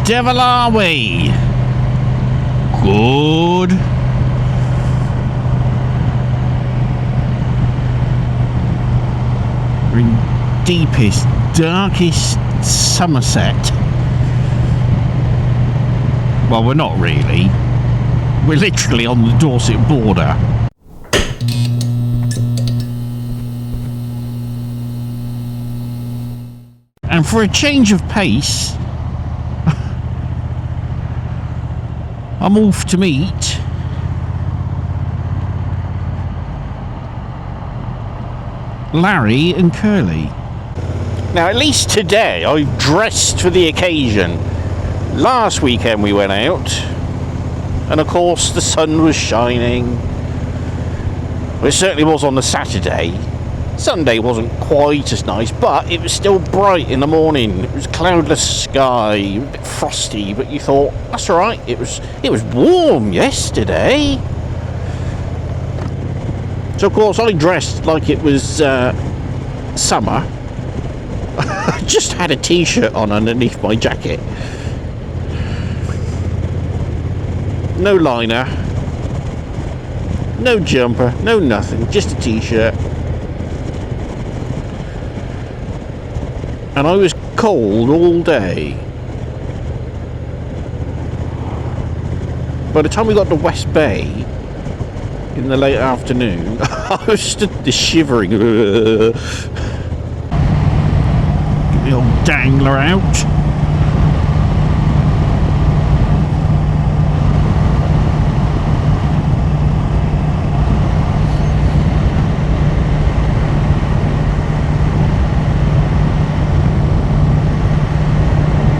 devil are we? Good. We're in deepest, darkest Somerset. Well, we're not really. We're literally on the Dorset border. And for a change of pace, I'm off to meet Larry and Curly. Now, at least today I've dressed for the occasion. Last weekend we went out, and of course the sun was shining. Well, it certainly was on the Saturday. Sunday wasn't quite as nice, but it was still bright in the morning. It was cloudless sky, a bit frosty, but you thought, that's all right. It was warm yesterday. So of course I dressed like it was summer. I just had a t-shirt on underneath my jacket. No liner, no jumper, no nothing, just a t-shirt. And I was cold all day. By the time we got to West Bay in the late afternoon, I was stood there shivering. Get the old dangler out.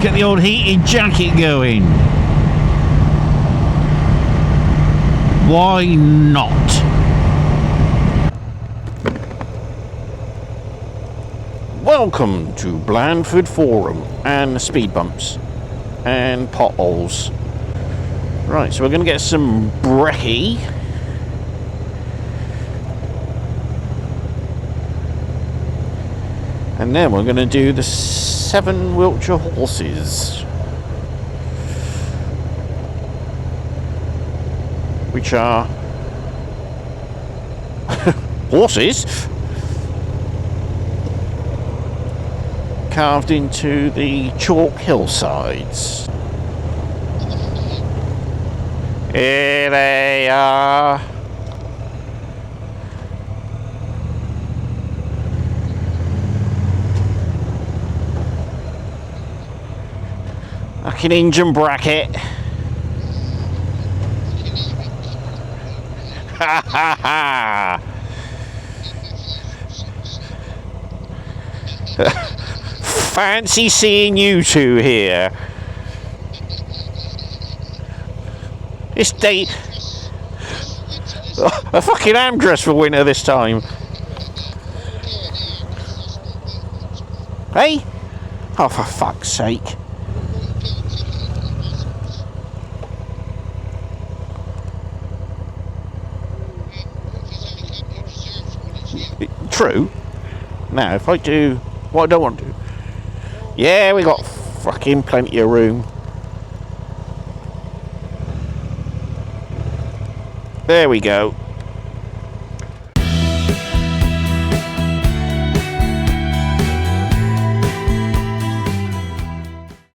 Get the old heated jacket going. Why not? Welcome to Blandford Forum and speed bumps and potholes. Right, so we're going to get some brekkie. And then we're going to do the 7 Wiltshire horses, which are horses carved into the chalk hillsides. Here they are. Like an engine bracket. Ha ha ha! Fancy seeing you two here. This day, I fucking am dressed for winter this time. Hey? Oh, for fuck's sake. True. Now, if I do what I don't want to, yeah, we got fucking plenty of room. There we go.